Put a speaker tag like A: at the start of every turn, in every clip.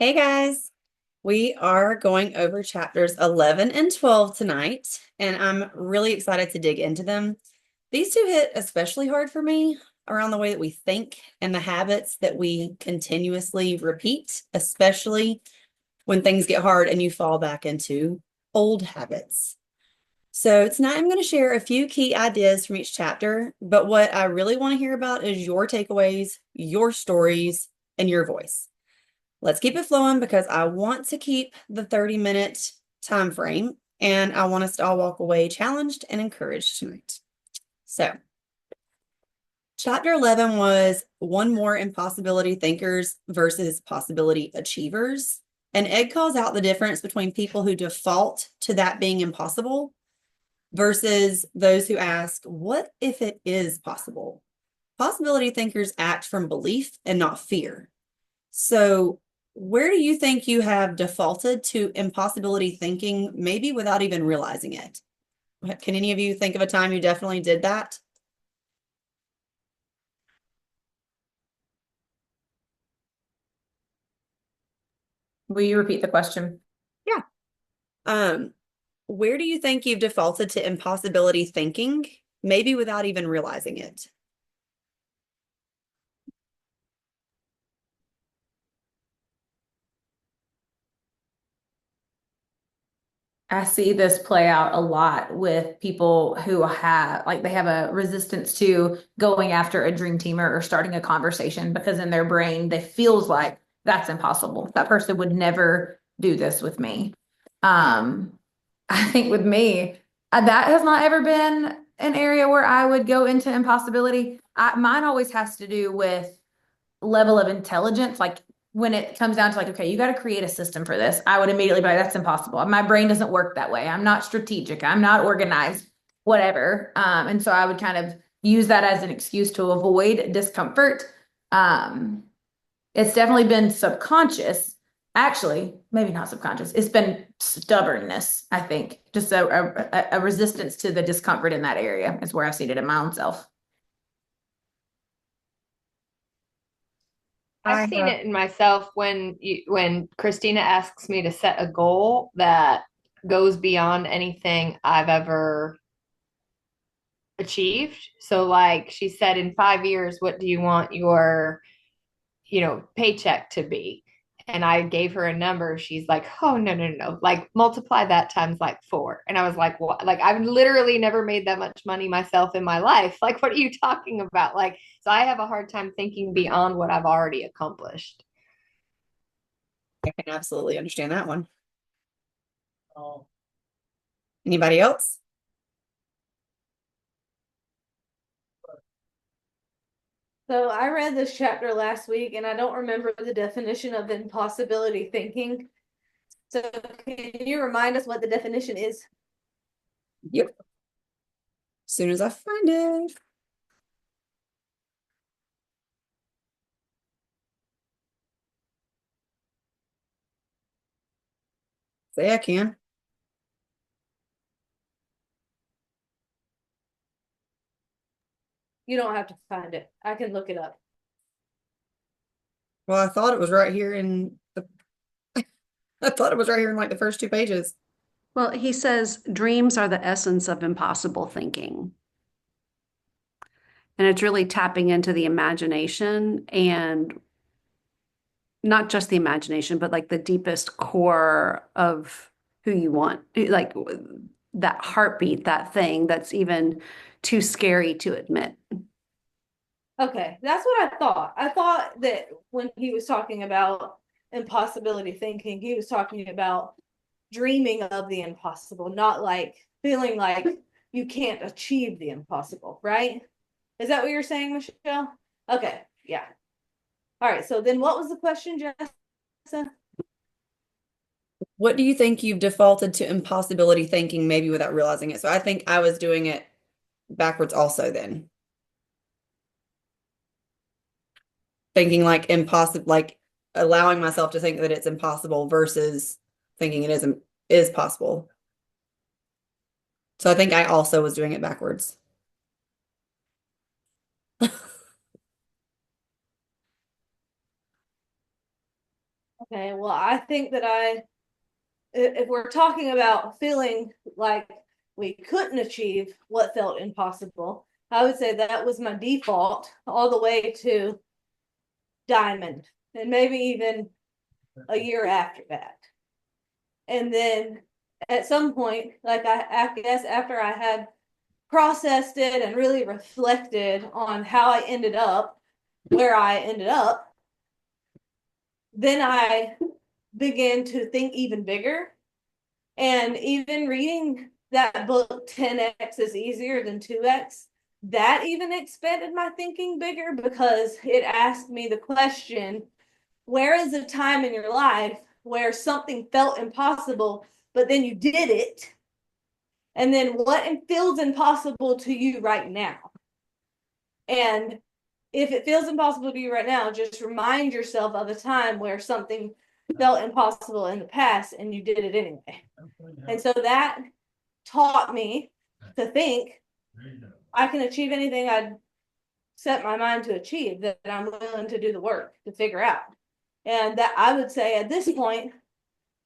A: Hey guys, we are going over chapters 11 and 12 tonight, and I'm really excited to dig into them. These two hit especially hard for me around the way that we think and the habits that we continuously repeat, especially when things get hard and you fall back into old habits. So tonight I'm going to share a few key ideas from each chapter, but what I really want to hear about is your takeaways, your stories, and your voice. Let's keep it flowing because I want to keep the 30-minute time frame and I want us to all walk away challenged and encouraged tonight. So, chapter 11 was one more impossibility thinkers versus possibility achievers. And Ed calls out the difference between people who default to that being impossible versus those who ask, what if it is possible? Possibility thinkers act from belief and not fear. So, where do you think you have defaulted to impossibility thinking, maybe without even realizing it? Can any of you think of a time you definitely did that?
B: Will you repeat the question?
A: Yeah. Um, where do you think you've defaulted to impossibility thinking, maybe without even realizing it?
B: I see this play out a lot with people who they have a resistance to going after a dream teamer or starting a conversation because in their brain, they feels like that's impossible. That person would never do this with me. Um, I think with me, that has not ever been an area where I would go into impossibility. Mine always has to do with level of intelligence. Like when it comes down to like, okay, you got to create a system for this, I would immediately be like, that's impossible. My brain doesn't work that way. I'm not strategic. I'm not organized, whatever. And so I would kind of use that as an excuse to avoid discomfort. Um, it's definitely been subconscious. Actually, maybe not subconscious. It's been stubbornness, I think. Just a resistance to the discomfort in that area is where I've seen it in my own self.
C: I've
A: I
C: seen
A: have.
C: it in myself when Christina asks me to set a goal that goes beyond anything I've ever achieved. So like she said, in 5 years, what do you want your, paycheck to be? And I gave her a number. She's like, oh, no, no, no. Like multiply that times like four. And I was like, what? Like I've literally never made that much money myself in my life. Like, what are you talking about? Like, so I have a hard time thinking beyond what I've already accomplished.
A: I can absolutely understand that one. Anybody else?
D: So I read this chapter last week and I don't remember the definition of impossibility thinking. So can you remind us what the definition is?
A: Yep. As soon as I find it. Say I can.
D: You don't have to find it. I can look it up.
A: Well, I thought it was right here in the I thought it was right here in like the first two pages.
E: Well, he says dreams are the essence of impossible thinking. And it's really tapping into the imagination and not just the imagination, but like the deepest core of who you want, like that heartbeat, that thing that's even too scary to admit.
D: Okay, that's what I thought. I thought that when he was talking about impossibility thinking, he was talking about dreaming of the impossible, not like feeling like you can't achieve the impossible, right? Is that what you're saying, Michelle? Okay, yeah. All right, so then what was the question, Jessa?
A: What do you think you've defaulted to impossibility thinking, maybe without realizing it? So I think I was doing it backwards also then. Thinking like impossible, like allowing myself to think that it's impossible versus thinking it is possible. So I think I also was doing it backwards.
D: Okay, well, I think that if we're talking about feeling like we couldn't achieve what felt impossible, I would say that was my default all the way to diamond, and maybe even a year after that. And then at some point, like I guess after I had processed it and really reflected on how I ended up where I ended up, then I began to think even bigger. And even reading that book, 10x is easier than 2x, that even expanded my thinking bigger because it asked me the question, where is a time in your life where something felt impossible, but then you did it? And then what feels impossible to you right now? And if it feels impossible to you right now, just remind yourself of a time where something felt impossible in the past and you did it anyway. And so that taught me to think I can achieve anything I set my mind to achieve, that I'm willing to do the work to figure out. And that I would say at this point,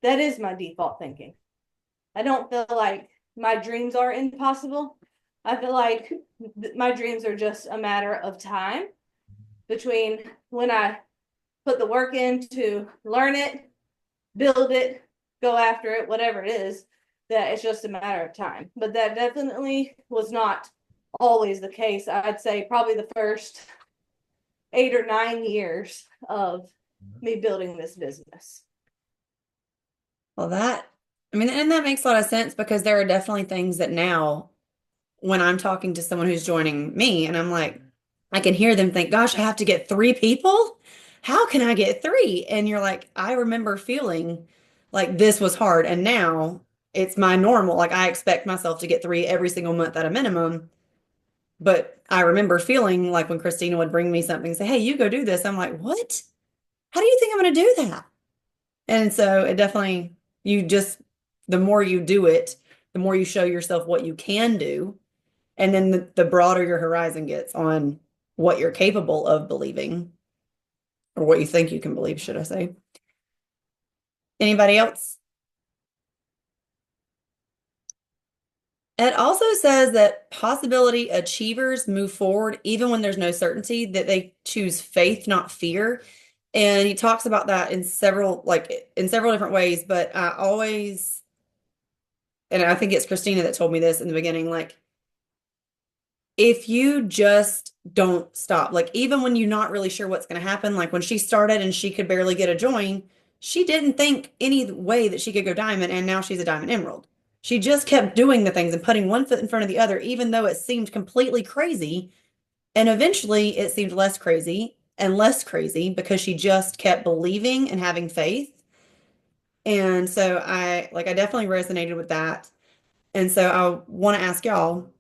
D: that is my default thinking. I don't feel like my dreams are impossible. I feel like my dreams are just a matter of time between when I put the work in to learn it, build it, go after it, whatever it is, that it's just a matter of time. But that definitely was not always the case. I'd say probably the first 8 or 9 years of me building this business.
A: Well, I mean, and that makes a lot of sense because there are definitely things that now, when I'm talking to someone who's joining me, and I'm like, I can hear them think, gosh, I have to get three people? How can I get three? And you're like, I remember feeling like this was hard. And now it's my normal. Like I expect myself to get three every single month at a minimum. But I remember feeling like when Christina would bring me something and say, hey, you go do this. I'm like, what? How do you think I'm going to do that? And so it definitely, you just, the more you do it, the more you show yourself what you can do. And then the broader your horizon gets on what you're capable of believing, or what you think you can believe, should I say. Anybody else? It also says that possibility achievers move forward even when there's no certainty, that they choose faith, not fear. And he talks about that in several different ways, but I always, and I think it's Christina that told me this in the beginning, like if you just don't stop, like even when you're not really sure what's going to happen, like when she started and she could barely get a join, she didn't think any way that she could go diamond, and now she's a diamond emerald. She just kept doing the things and putting one foot in front of the other, even though it seemed completely crazy. And eventually it seemed less crazy and less crazy because she just kept believing and having faith. And so I definitely resonated with that. And so I want to ask y'all,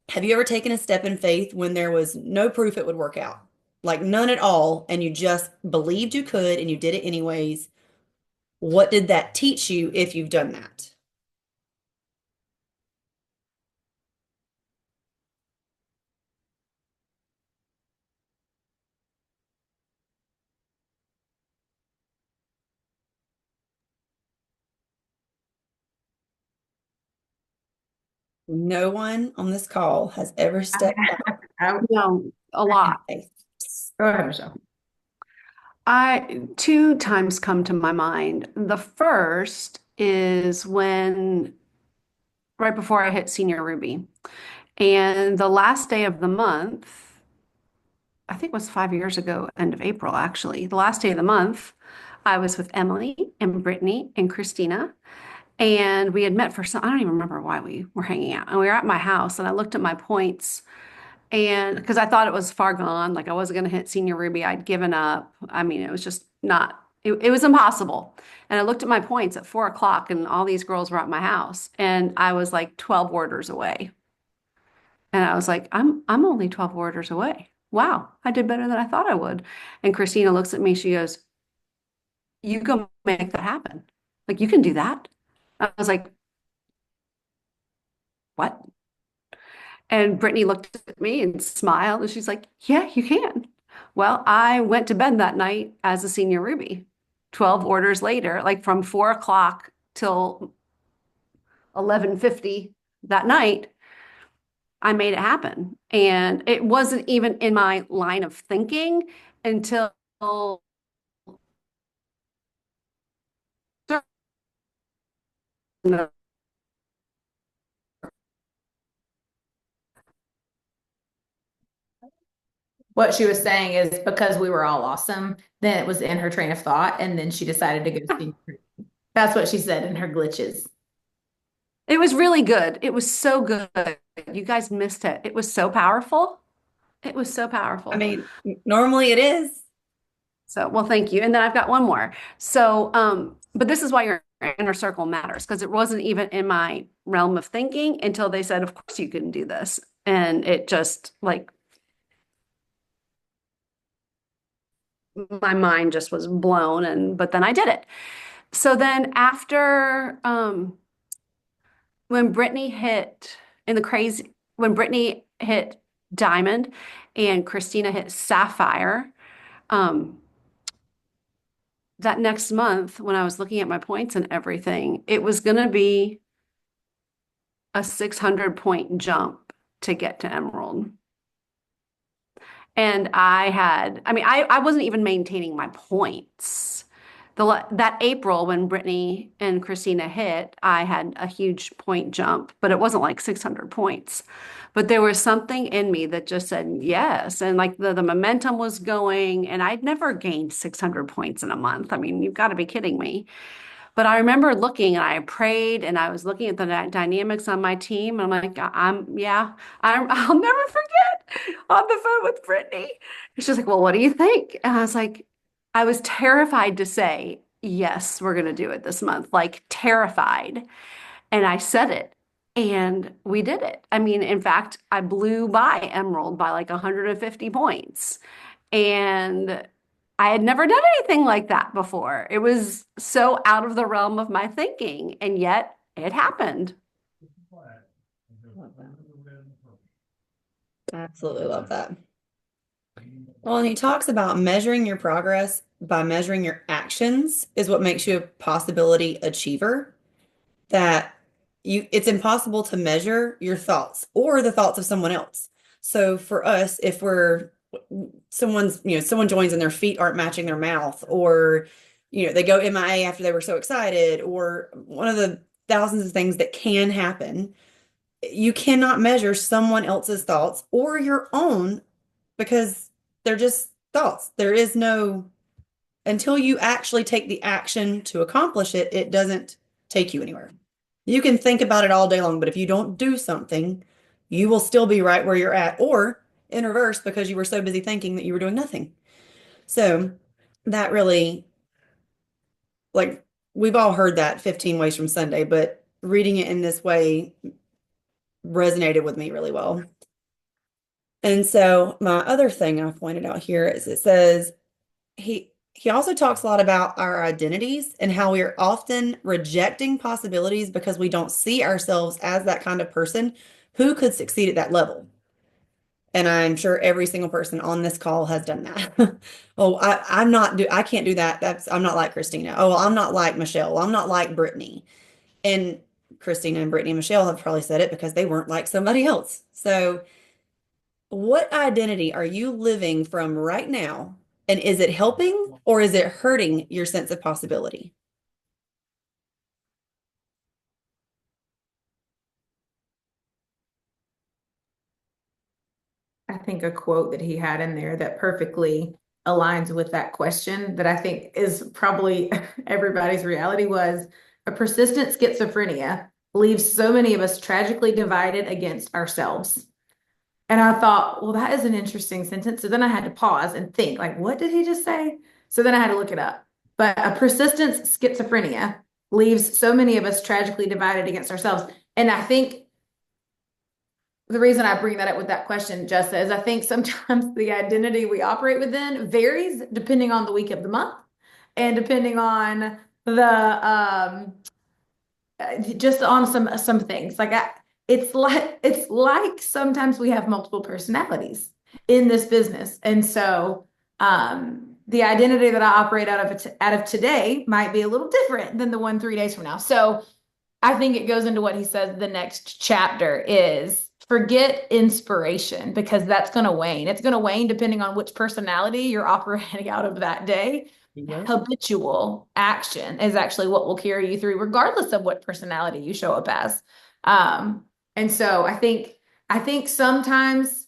A: have you ever taken a step in faith when there was no proof it would work out? Like none at all, and you just believed you could and you did it anyways. What did that teach you if you've done that? No one on this call has ever stepped out
E: No, a
A: and had
E: lot.
A: faith.
B: Go ahead, Michelle.
E: Two times come to my mind. The first is when right before I hit senior Ruby. And the last day of the month, I think it was 5 years ago, end of April, actually. The last day of the month, I was with Emily and Brittany and Christina. And we had met for some, I don't even remember why we were hanging out. And we were at my house, and I looked at my points, and because I thought it was far gone, like I wasn't going to hit senior Ruby, I'd given up. I mean, it was just not, it was impossible. And I looked at my points at 4 o'clock, and all these girls were at my house, and I was like 12 orders away. And I was like, I'm only 12 orders away. Wow, I did better than I thought I would. And Christina looks at me, she goes, you go make that happen. Like you can do that. I was like, what? And Brittany looked at me and smiled, and she's like, yeah, you can. Well, I went to bed that night as a senior Ruby. 12 orders later, like from 4 o'clock till 11:50 that night, I made it happen. And it wasn't even in my line of thinking until
B: What she was saying is because we were all awesome, then it was in her train of thought, and then she decided to go see. That's what she said in her glitches.
E: it was really good. It was so good. You guys missed it. It was so powerful. It was so
A: I
E: powerful.
A: mean, normally it is.
E: So, well, thank you. And then I've got one more. So, but this is why your inner circle matters, because it wasn't even in my realm of thinking until they said, of course you can do this. And it just like my mind just was blown. But then I did it. So then after when Brittany hit in the crazy when Brittany hit diamond and Christina hit sapphire, um, that next month when I was looking at my points and everything, it was going to be a 600-point jump to get to emerald. And I wasn't even maintaining my points. That April when Brittany and Christina hit, I had a huge point jump, but it wasn't like 600 points. But there was something in me that just said yes. And like the momentum was going, and I'd never gained 600 points in a month. I mean, you've got to be kidding me. But I remember looking and I prayed and I was looking at the dynamics on my team. And I'm like, I'll never forget on the phone with Brittany. She's like, well, what do you think? And I was like, I was terrified to say, yes, we're going to do it this month, like terrified. And I said it and we did it. I mean, in fact, I blew by Emerald by like 150 points. And I had never done anything like that before. It was so out of the realm of my thinking, and yet it happened.
A: Love that. Absolutely love that. Well, and he talks about measuring your progress by measuring your actions is what makes you a possibility achiever. That it's impossible to measure your thoughts or the thoughts of someone else. So for us, if someone joins and their feet aren't matching their mouth, or they go MIA after they were so excited, or one of the thousands of things that can happen, you cannot measure someone else's thoughts or your own because they're just thoughts. There is no, until you actually take the action to accomplish it, it doesn't take you anywhere. You can think about it all day long, but if you don't do something, you will still be right where you're at, or in reverse because you were so busy thinking that you were doing nothing. So that really, like, we've all heard that 15 ways from Sunday, but reading it in this way resonated with me really well. And so my other thing I pointed out here is it says he also talks a lot about our identities and how we are often rejecting possibilities because we don't see ourselves as that kind of person who could succeed at that level. And I'm sure every single person on this call has done that. Oh, I can't do that. I'm not like Christina. Oh, well, I'm not like Michelle. Well, I'm not like Brittany. And Christina and Brittany and Michelle have probably said it because they weren't like somebody else. So what identity are you living from right now? And is it helping or is it hurting your sense of possibility?
B: I think a quote that he had in there that perfectly aligns with that question that I think is probably everybody's reality was a persistent schizophrenia leaves so many of us tragically divided against ourselves. And I thought, well, that is an interesting sentence. So then I had to pause and think, like, what did he just say? So then I had to look it up. But a persistent schizophrenia leaves so many of us tragically divided against ourselves. And I think the reason I bring that up with that question, Jessa, is I think sometimes the identity we operate within varies depending on the week of the month and depending on the just on some things. It's like sometimes we have multiple personalities in this business, and so the identity that I operate out of today might be a little different than the one 3 days from now. So I think it goes into what he says the next chapter is forget inspiration because that's going to wane. It's going to wane depending on which personality you're operating out of that day.
A: Yeah.
B: Habitual action is actually what will carry you through, regardless of what personality you show up as. And so I think sometimes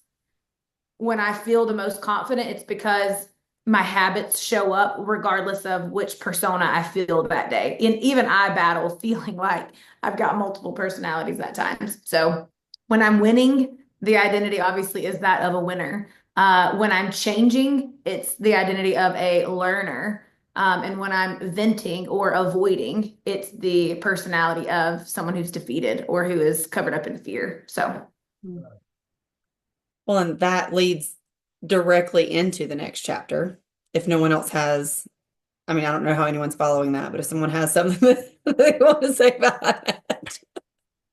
B: when I feel the most confident, it's because my habits show up regardless of which persona I feel that day. And even I battle feeling like I've got multiple personalities at times. So when I'm winning, the identity obviously is that of a winner. When I'm changing, it's the identity of a learner. And when I'm venting or avoiding, it's the personality of someone who's defeated or who is covered up in fear. So
A: Well, and that leads directly into the next chapter. If no one else has, I mean, I don't know how anyone's following that, but if someone has something that they want to say about that.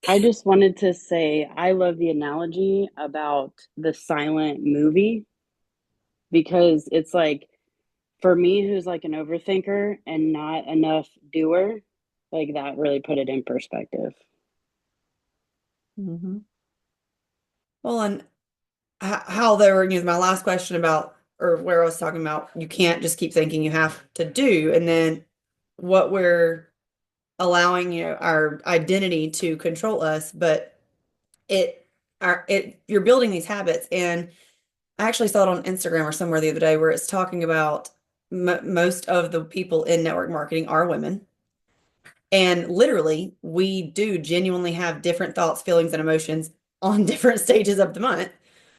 F: I just wanted to say I love the analogy about the silent movie because it's like for me who's like an overthinker and not enough doer, like that really put it in perspective.
A: Mm-hmm. Well, and how there were, my last question about, or where I was talking about, you can't just keep thinking you have to do, and then what we're allowing, our identity to control us, but you're building these habits. And I actually saw it on Instagram or somewhere the other day where it's talking about most of the people in network marketing are women. And literally, we do genuinely have different thoughts, feelings, and emotions on different stages of the month.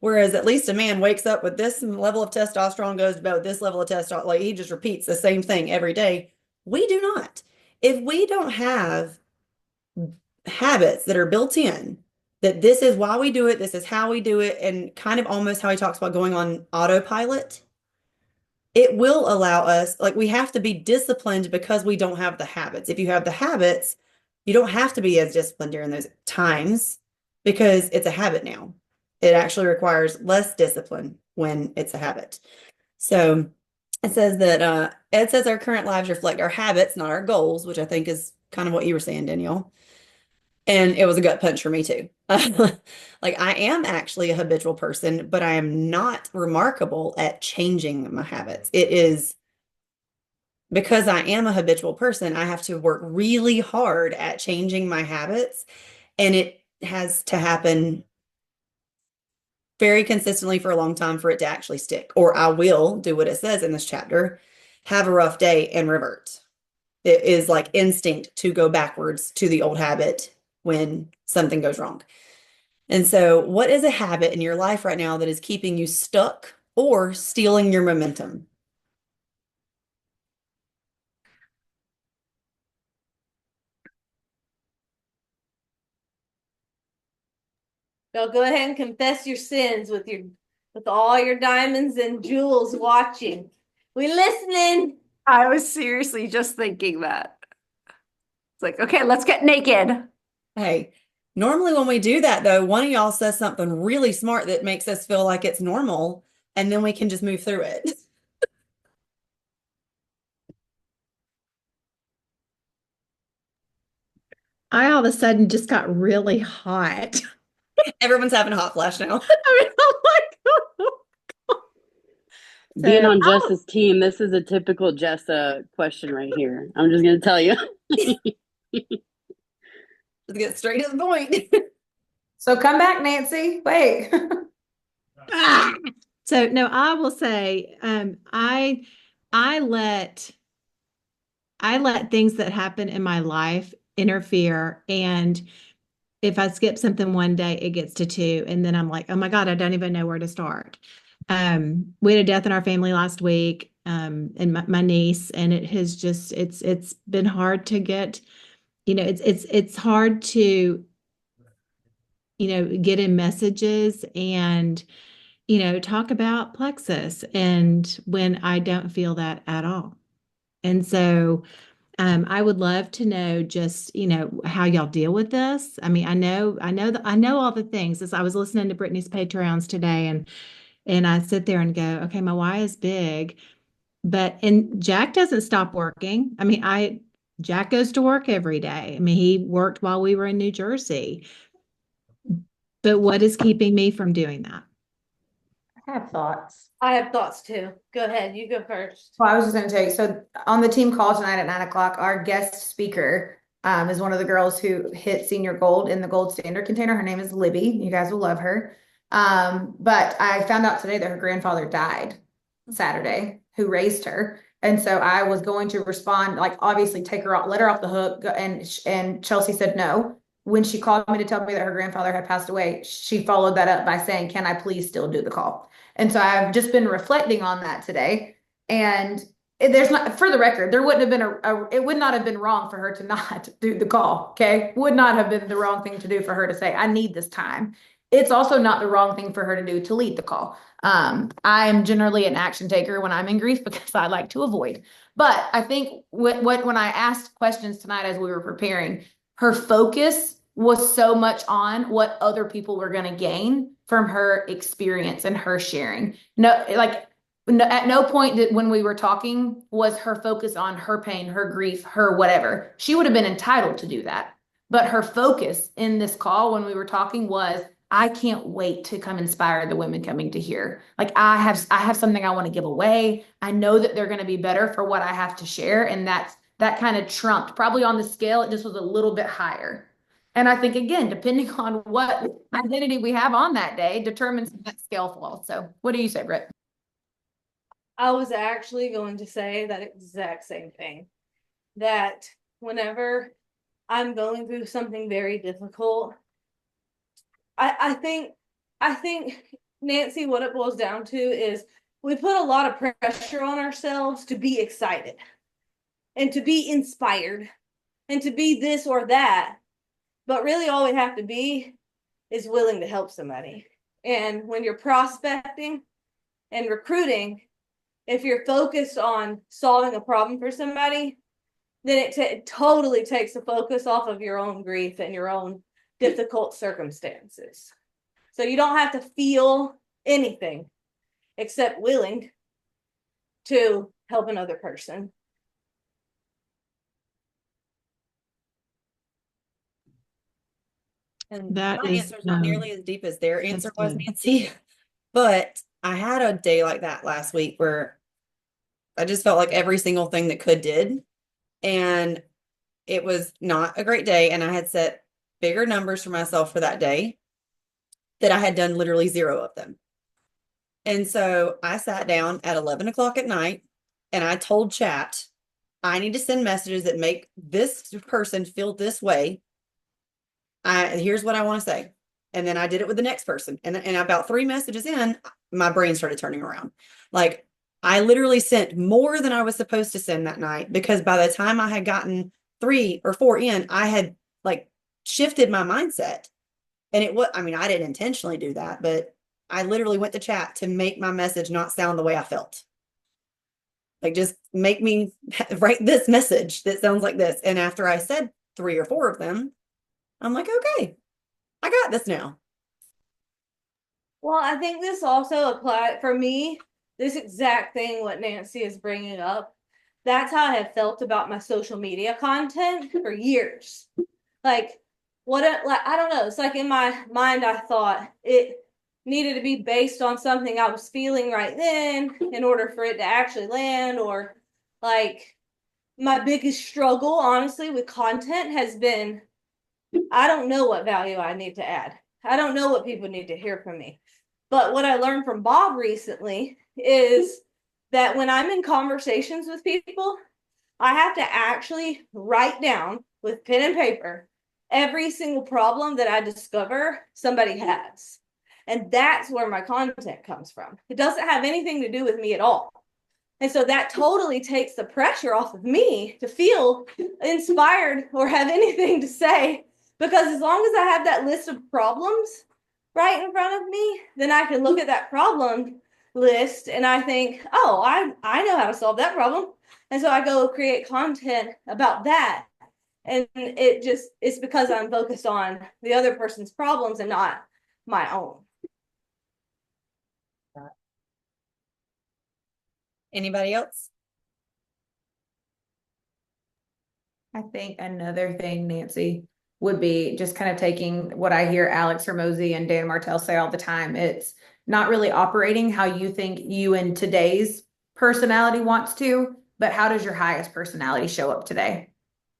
A: Whereas at least a man wakes up with this level of testosterone, goes to bed with this level of testosterone, like he just repeats the same thing every day. We do not. If we don't have habits that are built in, that this is why we do it, this is how we do it, and kind of almost how he talks about going on autopilot, it will allow us, like we have to be disciplined because we don't have the habits. If you have the habits, you don't have to be as disciplined during those times because it's a habit now. It actually requires less discipline when it's a habit. So it says that Ed says our current lives reflect our habits, not our goals, which I think is kind of what you were saying, Danielle. And it was a gut punch for me too. Like I am actually a habitual person, but I am not remarkable at changing my habits. It is because I am a habitual person, I have to work really hard at changing my habits. And it has to happen very consistently for a long time for it to actually stick. Or I will do what it says in this chapter, have a rough day and revert. It is like instinct to go backwards to the old habit when something goes wrong. And so, what is a habit in your life right now that is keeping you stuck or stealing your momentum?
D: Now go ahead and confess your sins with all your diamonds and jewels watching. We listening.
E: I was seriously just thinking that. It's like, okay, let's get naked.
A: Hey, normally when we do that, though, one of y'all says something really smart that makes us feel like it's normal, and then we can just move through it.
G: I all of a sudden just got really hot.
A: Everyone's having a hot flash now.
G: I mean, I'm like,
F: Being
G: so
F: on Jess's team, this is a typical Jessa question right here. I'm just going to tell you.
A: Let's get straight to the point.
B: So come back, Nancy. Wait.
G: so no, I will say, I let things that happen in my life interfere, and if I skip something one day, it gets to two, and then I'm like, oh my God, I don't even know where to start. We had a death in our family last week, and my niece, and it has just it's been hard to get, it's hard to get in messages and talk about plexus, and when I don't feel that at all. And so I would love to know just, how y'all deal with this. I mean, I know all the things. As I was listening to Brittany's Patreons today, and I sit there and go, okay, my why is big. and Jack doesn't stop working. I mean, Jack goes to work every day. I mean, he worked while we were in New Jersey. But what is keeping me from doing that?
B: I have thoughts.
D: I have thoughts too. Go ahead. You go first.
B: Well, I was just going to tell you. So on the team call tonight at 9 o'clock, our guest speaker is one of the girls who hit senior gold in the gold standard container. Her name is Libby. You guys will love her. But I found out today that her grandfather died Saturday, who raised her. And so I was going to respond, like obviously take her off, let her off the hook. And Chelsea said no. When she called me to tell me that her grandfather had passed away, she followed that up by saying, "Can I please still do the call?" And so I've just been reflecting on that today. And there's not, for the record, there wouldn't have been it would not have been wrong for her to not do the call. Okay. Would not have been the wrong thing to do for her to say, "I need this time." It's also not the wrong thing for her to do to lead the call. I am generally an action taker when I'm in grief because I like to avoid. But I think when I asked questions tonight as we were preparing, her focus was so much on what other people were going to gain from her experience and her sharing. No, like at no point when we were talking was her focus on her pain, her grief, her whatever. She would have been entitled to do that. But her focus in this call when we were talking was, I can't wait to come inspire the women coming to here. Like I have something I want to give away. I know that they're going to be better for what I have to share. And that kind of trumped probably on the scale. It just was a little bit higher. And I think, again, depending on what identity we have on that day determines that scale falls. So what do you say, Britt?
D: I was actually going to say that exact same thing. That whenever I'm going through something very difficult, I think Nancy, what it boils down to is we put a lot of pressure on ourselves to be excited and to be inspired and to be this or that. But really all we have to be is willing to help somebody. And when you're prospecting and recruiting, if you're focused on solving a problem for somebody, then it totally takes the focus off of your own grief and your own difficult circumstances. So you don't have to feel anything except willing to help another person.
A: And
G: That
A: my
G: is,
A: answer is not nearly as deep as their answer was, Nancy. But I had a day like that last week where I just felt like every single thing that could did. And it was not a great day. And I had set bigger numbers for myself for that day that I had done literally zero of them. And so I sat down at 11 o'clock at night and I told chat, I need to send messages that make this person feel this way. Here's what I want to say. And then I did it with the next person. And about 3 messages in, my brain started turning around. Like I literally sent more than I was supposed to send that night because by the time I had gotten 3 or 4 in, I had like shifted my mindset. And it was, I mean, I didn't intentionally do that, but I literally went to chat to make my message not sound the way I felt. Like just make me write this message that sounds like this. And after I said 3 or 4 of them, I'm like, okay, I got this now.
D: Well, I think this also applied for me, this exact thing, what Nancy is bringing up. That's how I have felt about my social media content for years. Like, I don't know. It's like in my mind, I thought it needed to be based on something I was feeling right then in order for it to actually land. Or like my biggest struggle, honestly, with content has been, I don't know what value I need to add. I don't know what people need to hear from me. But what I learned from Bob recently is that when I'm in conversations with people, I have to actually write down with pen and paper every single problem that I discover somebody has. And that's where my content comes from. It doesn't have anything to do with me at all. And so that totally takes the pressure off of me to feel inspired or have anything to say. Because as long as I have that list of problems right in front of me, then I can look at that problem list and I think, oh, I know how to solve that problem. And so I go create content about that. And it's because I'm focused on the other person's problems and not my own.
A: Anybody else?
B: I think another thing, Nancy, would be just kind of taking what I hear Alex Hermosi and Dan Martell say all the time. It's not really operating how you think you in today's personality wants to, but how does your highest personality show up today?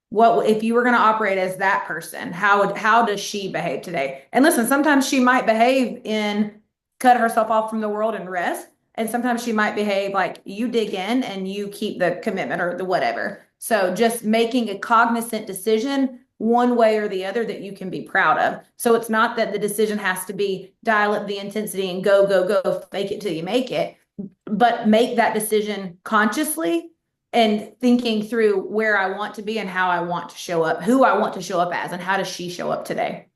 B: What if you were going to operate as that person? How does she behave today? And listen, sometimes she might behave in cut herself off from the world and rest, and sometimes she might behave like you dig in and you keep the commitment or the whatever. So just making a cognizant decision one way or the other that you can be proud of. So it's not that the decision has to be dial up the intensity and go, go, go, fake it till you make it, but make that decision consciously and thinking through where I want to be and how I want to show up, who I want to show up as, and how does she show up today?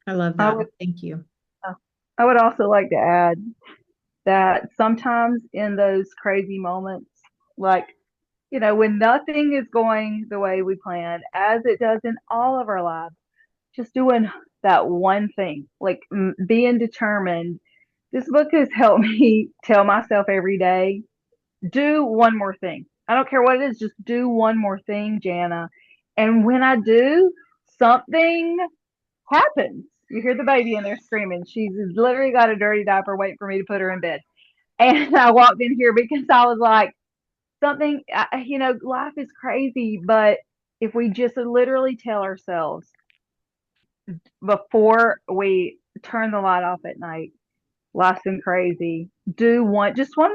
G: I love
H: I
G: that.
H: would,
G: Thank you.
H: I would also like to add that sometimes in those crazy moments, like, when nothing is going the way we planned, as it does in all of our lives, just doing that one thing, like being determined. This book has helped me tell myself every day, do one more thing. I don't care what it is, just do one more thing, Jana. And when I do, something happens. You hear the baby in there screaming. She's literally got a dirty diaper waiting for me to put her in bed. And I walked in here because I was like, life is crazy, but if we just literally tell ourselves before we turn the light off at night, life's been crazy, just one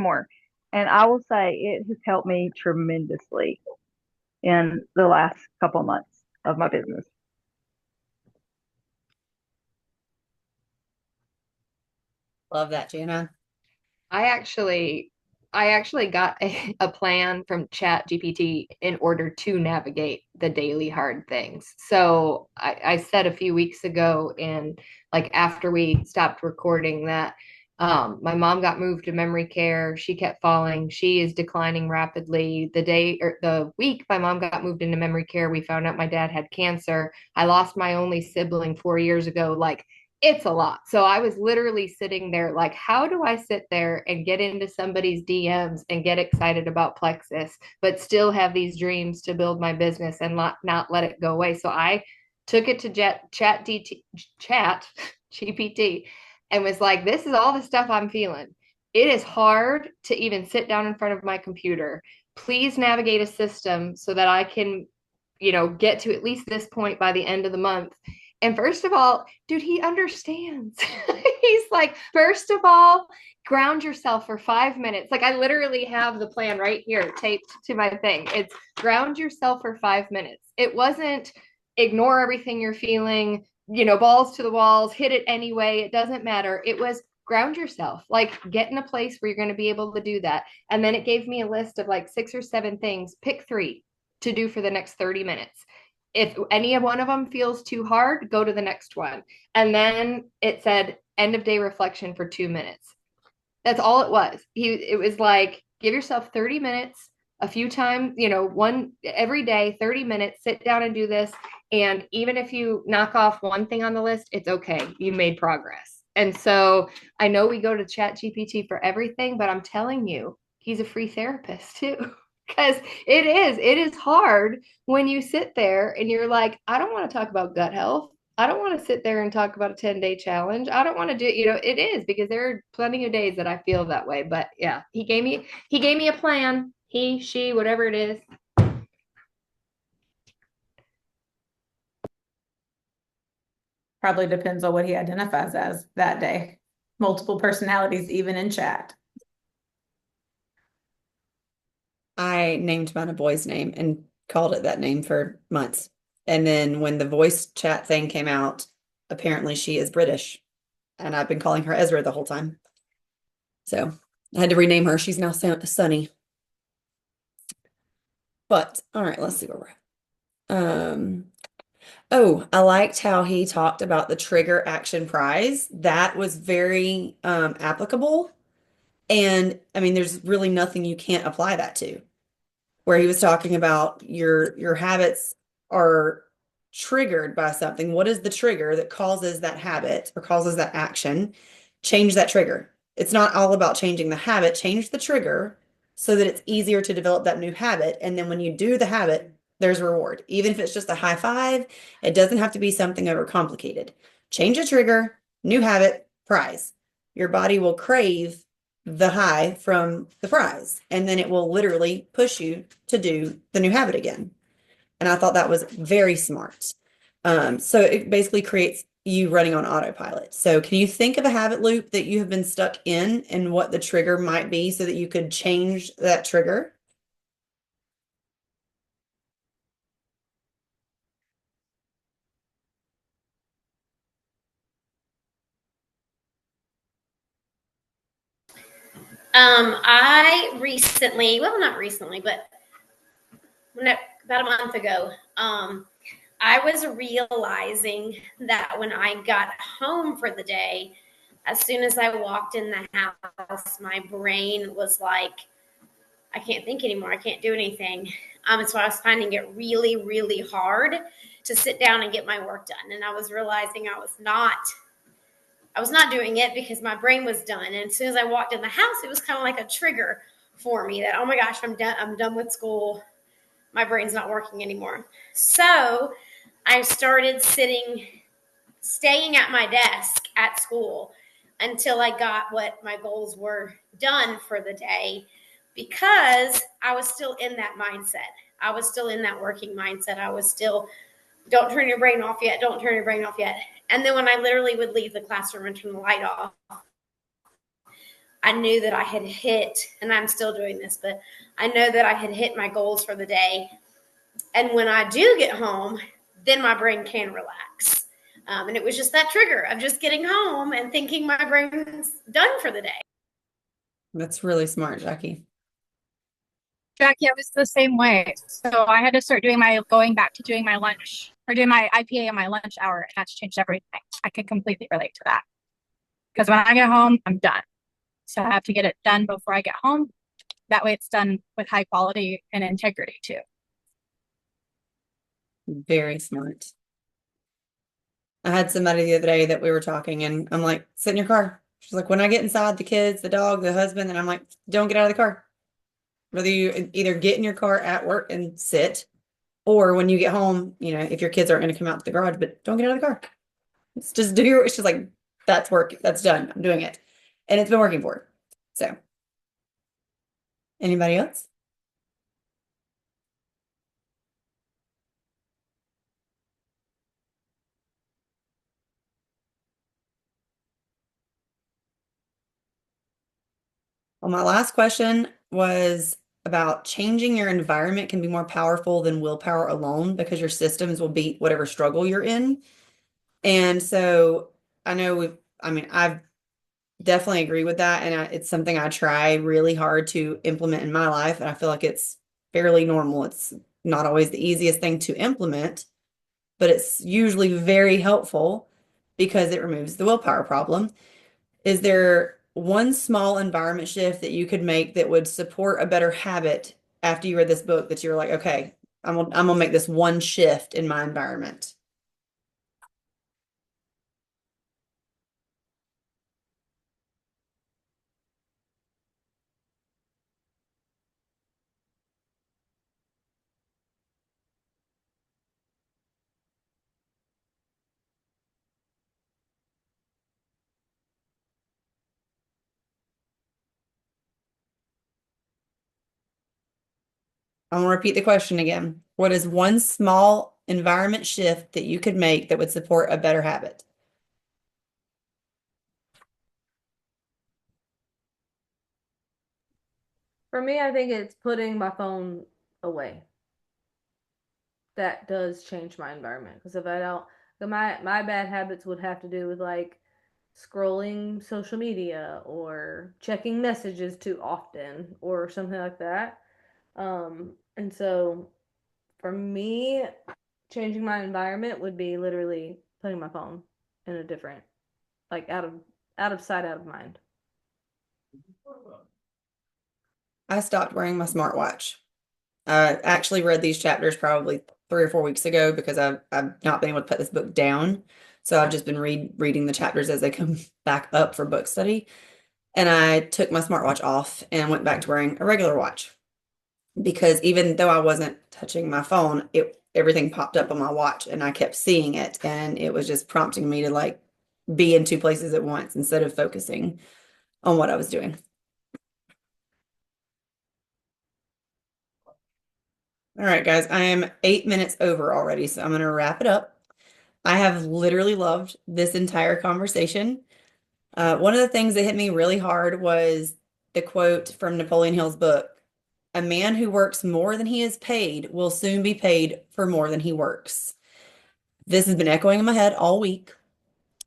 H: more. And I will say it has helped me tremendously in the last couple months of my business.
A: Love that, Jana.
C: I actually I actually got a plan from Chat GPT in order to navigate the daily hard things. So I said a few weeks ago, and like after we stopped recording, that my mom got moved to memory care. She kept falling. She is declining rapidly. The day or the week my mom got moved into memory care, we found out my dad had cancer. I lost my only sibling 4 years ago. Like, it's a lot. So I was literally sitting there like, how do I sit there and get into somebody's DMs and get excited about Plexus, but still have these dreams to build my business and not let it go away? So I took it to Chat GPT and was like, this is all the stuff I'm feeling. It is hard to even sit down in front of my computer. Please navigate a system so that I can, get to at least this point by the end of the month. And first of all, dude, he understands. He's like, first of all, ground yourself for 5 minutes. Like, I literally have the plan right here taped to my thing. It's ground yourself for 5 minutes. It wasn't ignore everything you're feeling, balls to the walls, hit it anyway. It doesn't matter. It was ground yourself, like get in a place where you're going to be able to do that. And then it gave me a list of like 6 or 7 things, pick 3 to do for the next 30 minutes. If any one of them feels too hard, go to the next one. And then it said end of day reflection for 2 minutes. That's all it was. It was like, give yourself 30 minutes a few times, one every day, 30 minutes, sit down and do this. And even if you knock off one thing on the list, it's okay. You made progress. And so I know we go to Chat GPT for everything, but I'm telling you, he's a free therapist too. Because it is hard when you sit there and you're like, I don't want to talk about gut health. I don't want to sit there and talk about a 10-day challenge. I don't want to do, it is because there are plenty of days that I feel that way. But yeah, he gave me a plan. He, she, whatever it is.
B: Probably depends on what he identifies as that day. Multiple personalities, even in chat.
A: I named mine a boy's name and called it that name for months. And then when the voice chat thing came out, apparently she is British. And I've been calling her Ezra the whole time. So I had to rename her. She's now Sunny. But all right, let's see where we're at. Oh, I liked how he talked about the trigger action prize. That was very applicable. And I mean, there's really nothing you can't apply that to. Where he was talking about your habits are triggered by something. What is the trigger that causes that habit or causes that action? Change that trigger. It's not all about changing the habit, change the trigger so that it's easier to develop that new habit. And then when you do the habit, there's reward. Even if it's just a high five, it doesn't have to be something overcomplicated. Change a trigger, new habit, prize. Your body will crave the high from the prize, and then it will literally push you to do the new habit again. And I thought that was very smart. So it basically creates you running on autopilot. So can you think of a habit loop that you have been stuck in and what the trigger might be so that you could change that trigger?
I: I recently, well, not recently, but about a month ago, I was realizing that when I got home for the day, as soon as I walked in the house, my brain was like, I can't think anymore. I can't do anything. And so I was finding it really, really hard to sit down and get my work done. And I was realizing I was not doing it because my brain was done. And as soon as I walked in the house, it was kind of like a trigger for me that, oh my gosh, I'm done. I'm done with school. My brain's not working anymore. So I started staying at my desk at school until I got what my goals were done for the day because I was still in that mindset. I was still in that working mindset. I was still, don't turn your brain off yet. Don't turn your brain off yet. And then when I literally would leave the classroom and turn the light off, I knew that I had hit, and I'm still doing this, but I know that I had hit my goals for the day. And when I do get home, then my brain can relax. And it was just that trigger of just getting home and thinking my brain's done for the day.
A: That's really smart, Jackie.
J: Jackie, I was the same way. So I had to start going back to doing my lunch or doing my IPA on my lunch hour, and that's changed everything. I can completely relate to that. Because when I get home, I'm done. So I have to get it done before I get home. That way it's done with high quality and integrity too.
A: Very smart. I had somebody the other day that we were talking, and I'm like, sit in your car. She's like, when I get inside, the kids, the dog, the husband, and I'm like, don't get out of the car. Whether you either get in your car at work and sit, or when you get home, if your kids aren't going to come out to the garage, but don't get out of the car. It's just do your, it's just like, that's work. That's done. I'm doing it. And it's been working for her. So, anybody else? Well, my last question was about changing your environment can be more powerful than willpower alone because your systems will beat whatever struggle you're in. And so I know I've definitely agree with that. And it's something I try really hard to implement in my life. And I feel like it's fairly normal. It's not always the easiest thing to implement, but it's usually very helpful because it removes the willpower problem. Is there one small environment shift that you could make that would support a better habit after you read this book that you're like, okay, I'm gonna make this one shift in my environment? I'm gonna repeat the question again. What is one small environment shift that you could make that would support a better habit?
D: For me, I think it's putting my phone away. That does change my environment because if I don't, my bad habits would have to do with like scrolling social media or checking messages too often or something like that. And so for me, changing my environment would be literally putting my phone in a different, like out of sight, out of mind.
A: I stopped wearing my smartwatch. I actually read these chapters probably 3 or 4 weeks ago because I've not been able to put this book down. So I've just been reading the chapters as they come back up for book study. And I took my smartwatch off and went back to wearing a regular watch because even though I wasn't touching my phone, everything popped up on my watch and I kept seeing it, and it was just prompting me to like be in two places at once instead of focusing on what I was doing. All right, guys, I am 8 minutes over already, so I'm going to wrap it up. I have literally loved this entire conversation. One of the things that hit me really hard was the quote from Napoleon Hill's book: "A man who works more than he is paid will soon be paid for more than he works." This has been echoing in my head all week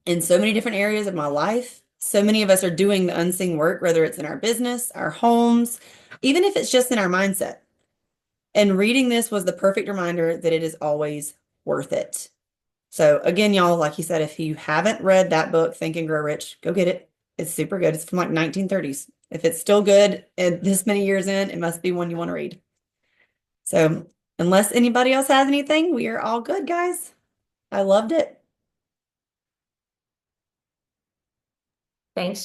A: in so many different areas of my life. So many of us are doing the unseen work, whether it's in our business, our homes, even if it's just in our mindset. And reading this was the perfect reminder that it is always worth it. So again, y'all, like you said, if you haven't read that book, Think and Grow Rich, go get it. It's super good. It's from like 1930s. If it's still good and this many years in, it must be one you want to read. So unless anybody else has anything, we are all good, guys. I loved it.
B: Thanks,